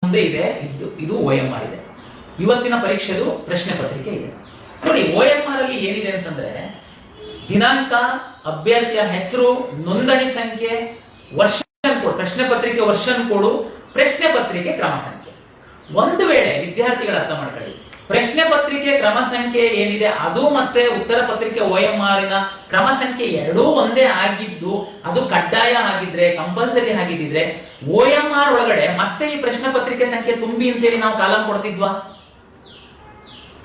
ಮುಂದೆ ಇದೆ, ಇದು OMR ಇದೆ. ಇವತ್ತಿನ ಪರೀಕ್ಷೆದು ಪ್ರಶ್ನೆ ಪತ್ರಿಕೆ ಇದೆ. ನೋಡಿ, OMR ಅಲ್ಲಿ ಏನಿದೆ ಅಂತಂದ್ರೆ ದಿನಾಂಕ, ಅಭ್ಯರ್ಥಿಯ ಹೆಸರು, ನೋಂದಣಿ ಸಂಖ್ಯೆ, ವರ್ಷನ್ ಕೋಡ್, ಪ್ರಶ್ನೆ ಪತ್ರಿಕೆ ವರ್ಷನ್ ಕೋಡು, ಪ್ರಶ್ನೆ ಪತ್ರಿಕೆ ಕ್ರಮ ಸಂಖ್ಯೆ. ಒಂದು ವೇಳೆ ವಿದ್ಯಾರ್ಥಿಗಳು ಅರ್ಥ ಮಾಡ್ಕೊಳ್ಳಿ, ಪ್ರಶ್ನೆ ಪತ್ರಿಕೆ ಕ್ರಮ ಸಂಖ್ಯೆ ಏನಿದೆ ಅದು ಮತ್ತೆ ಉತ್ತರ ಪತ್ರಿಕೆ OMR ನ ಕ್ರಮ ಸಂಖ್ಯೆ ಎರಡೂ ಒಂದೇ ಆಗಿದ್ದು ಅದು ಕಡ್ಡಾಯ ಆಗಿದ್ರೆ, ಕಂಪಲ್ಸರಿ ಆಗಿದ್ರೆ OMR ಒಳಗಡೆ ಮತ್ತೆ ಈ ಪ್ರಶ್ನೆ ಪತ್ರಿಕೆ ಸಂಖ್ಯೆ ತುಂಬಿ ಅಂತೇಳಿ ನಾವು ಕಾಲಂ ಕೊಡ್ತಿದ್ವಾ?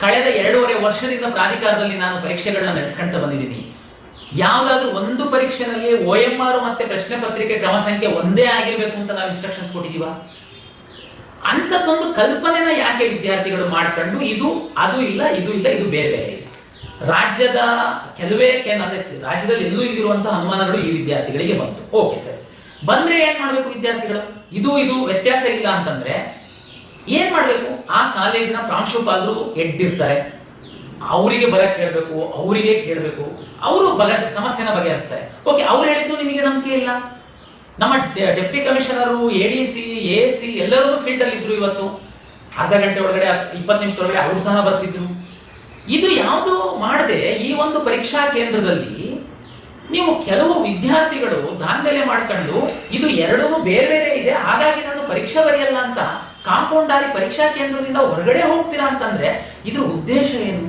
ಕಳೆದ 2.5 ವರ್ಷದಿಂದ ಪ್ರಾಧಿಕಾರದಲ್ಲಿ ನಾನು ಪರೀಕ್ಷೆಗಳನ್ನ ನಡೆಸ್ಕೊಂತ ಬಂದಿದ್ದೀನಿ. ಯಾವ್ದಾದ್ರು ಒಂದು ಪರೀಕ್ಷೆನಲ್ಲಿ OMR ಮತ್ತೆ ಪ್ರಶ್ನೆ ಪತ್ರಿಕೆ ಕ್ರಮ ಸಂಖ್ಯೆ ಒಂದೇ ಆಗಿರ್ಬೇಕು ಅಂತ ನಾವು ಇನ್ಸ್ಟ್ರಕ್ಷನ್ಸ್ ಕೊಟ್ಟಿದೀವ? ಅಂತದೊಂದು ಕಲ್ಪನೆನ ಯಾಕೆ ವಿದ್ಯಾರ್ಥಿಗಳು ಮಾಡ್ಕೊಂಡು ಇದು ಅದು ಇಲ್ಲ, ಇದು ಇಲ್ಲ, ಇದು ಬೇರೆ ಬೇರೆ ಇಲ್ಲ. ರಾಜ್ಯದ ರಾಜ್ಯದಲ್ಲಿ ಎಲ್ಲೂ ಇಲ್ಲಿರುವಂತಹ ಅನುಮಾನಗಳು ಈ ವಿದ್ಯಾರ್ಥಿಗಳಿಗೆ ಬಂತು. ಓಕೆ ಸರ್, ಬಂದ್ರೆ ಏನ್ ಮಾಡ್ಬೇಕು ವಿದ್ಯಾರ್ಥಿಗಳು? ಇದು ವ್ಯತ್ಯಾಸ ಇಲ್ಲ ಅಂತಂದ್ರೆ ಏನ್ ಮಾಡ್ಬೇಕು? ಆ ಕಾಲೇಜಿನ ಪ್ರಾಂಶುಪಾಲರು ಎಡ್ಡಿರ್ತಾರೆ, ಅವರಿಗೆ ಬರಕ್ ಕೇಳ್ಬೇಕು, ಅವರಿಗೆ ಕೇಳ್ಬೇಕು, ಅವರು ಸಮಸ್ಯೆನ ಬಗೆಹರಿಸ್ತಾರೆ. ಓಕೆ, ಅವ್ರು ಹೇಳಿದ್ದು ನಿಮಗೆ ನಂಬಿಕೆ ಇಲ್ಲ. ನಮ್ಮ ಡೆಪ್ಟಿ ಕಮಿಷನರು, ADC, AC ಎಲ್ಲರೂ ಫೀಲ್ಡ್ ಅಲ್ಲಿ ಇದ್ರು. ಇವತ್ತು ಅರ್ಧ ಗಂಟೆ ಒಳಗಡೆ 20 ನಿಮಿಷದ ಒಳಗಡೆ ಅವರು ಸಹ ಬರ್ತಿದ್ರು. ಇದು ಯಾವುದು ಮಾಡದೆ ಈ ಒಂದು ಪರೀಕ್ಷಾ ಕೇಂದ್ರದಲ್ಲಿ ನೀವು ಕೆಲವು ವಿದ್ಯಾರ್ಥಿಗಳು ದಾಂಧಲೆ ಮಾಡ್ಕೊಂಡು ಇದು ಎರಡೂ ಬೇರೆ ಬೇರೆ ಇದೆ, ಹಾಗಾಗಿ ನಾನು ಪರೀಕ್ಷೆ ಬರೆಯಲ್ಲ ಅಂತ ಕಾಂಪೌಂಡ್ ಆಗಿ ಪರೀಕ್ಷಾ ಕೇಂದ್ರದಿಂದ ಹೊರಗಡೆ ಹೋಗ್ತೀರಾ ಅಂತಂದ್ರೆ ಇದ್ರ ಉದ್ದೇಶ ಏನು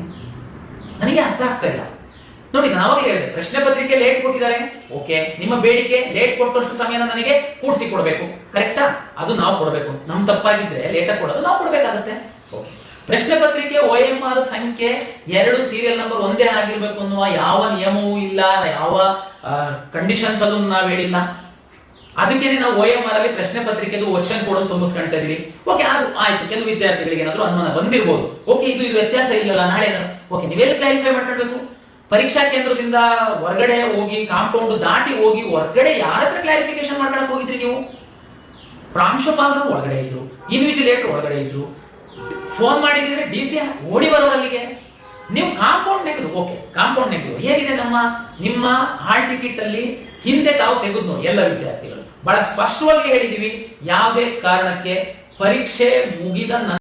ನನಗೆ ಅರ್ಥ ಆಗ್ತಾ ಇಲ್ಲ. ನೋಡಿ, ನಾವಾಗಲೇ ಹೇಳಿದೆ, ಪ್ರಶ್ನೆ ಪತ್ರಿಕೆ ಲೇಟ್ ಕೊಟ್ಟಿದ್ದಾರೆ. ಓಕೆ, ನಿಮ್ಮ ಬೇಡಿಕೆ ಲೇಟ್ ಕೊಟ್ಟಷ್ಟು ಸಮಯನ ನನಗೆ ಕೂಡಿಸಿ ಕೊಡಬೇಕು, ಕರೆಕ್ಟಾ? ಅದು ನಾವು ಕೊಡಬೇಕು. ನಮ್ ತಪ್ಪಾಗಿದ್ರೆ ಲೇಟಾಗಿ ಕೊಡೋದು ನಾವು ಕೊಡಬೇಕಾಗತ್ತೆ. ಓಕೆ, ಪ್ರಶ್ನೆ ಪತ್ರಿಕೆ OMR ಸಂಖ್ಯೆ 2 ಸೀರಿಯಲ್ ನಂಬರ್ ಒಂದೇ ಆಗಿರ್ಬೇಕು ಅನ್ನುವ ಯಾವ ನಿಯಮವೂ ಇಲ್ಲ, ಯಾವ ಕಂಡೀಷನ್ಸ್ ಅಲ್ಲೂ ನಾವು ಹೇಳಿಲ್ಲ. ಅದಕ್ಕೇನೆ ನಾವು OMR ಅಲ್ಲಿ ಪ್ರಶ್ನೆ ಪತ್ರಿಕೆದು ವರ್ಷನ್ ಕೋಡ್ ತುಂಬಿಸ್ಕೊಳ್ತಾ ಇದೀವಿ. ಓಕೆ, ಆಯ್ತು, ಕೆಲವು ವಿದ್ಯಾರ್ಥಿಗಳಿಗೆ ಏನಾದ್ರು ಅನುಮಾನ ಬಂದಿರಬಹುದು. ಓಕೆ, ಇದು ವ್ಯತ್ಯಾಸ ಇಲ್ಲಲ್ಲ, ನಾಳೆ ಓಕೆ, ನೀವೆಲ್ಲ ಕ್ಲಾರಿಫೈ ಮಾಡ್ಕೊಳ್ಬೇಕು. ಪರೀಕ್ಷಾ ಕೇಂದ್ರದಿಂದ ಹೊರಗಡೆ ಹೋಗಿ, ಕಾಂಪೌಂಡ್ ದಾಟಿ ಹೋಗಿ ಹೊರಗಡೆ ಯಾರ ಹತ್ರ ಕ್ಲಾರಿಫಿಕೇಶನ್ ಮಾಡ್ಕೊಳಕ್ ಹೋಗಿದ್ರಿ ನೀವು? ಪ್ರಾಂಶುಪಾಲರು ಒಳಗಡೆ ಇದ್ರು, ಇನ್ವಿಜಿಲೇಟರ್ ಒಳಗಡೆ ಇದ್ರು, ಫೋನ್ ಮಾಡಿದ್ರೆ DC ಓಡಿ ಬರೋರಲ್ಲಿಗೆ. ನೀವು ಕಾಂಪೌಂಡ್ ನೆಗೆದು, ಓಕೆ, ಕಾಂಪೌಂಡ್ ನೆಗೆದು ಹೇಗಿದೆ? ನಿಮ್ಮ ಹಾಲ್ ಟಿಕೆಟ್ ಅಲ್ಲಿ ಹಿಂದೆ ತಾವು ತೆಗೆದು ನೋಡಿ ಎಲ್ಲ ವಿದ್ಯಾರ್ಥಿಗಳು. ಬಹಳ ಸ್ಪಷ್ಟವಾಗಿ ಹೇಳಿದೀವಿ, ಯಾವುದೇ ಕಾರಣಕ್ಕೆ ಪರೀಕ್ಷೆ ಮುಗಿದ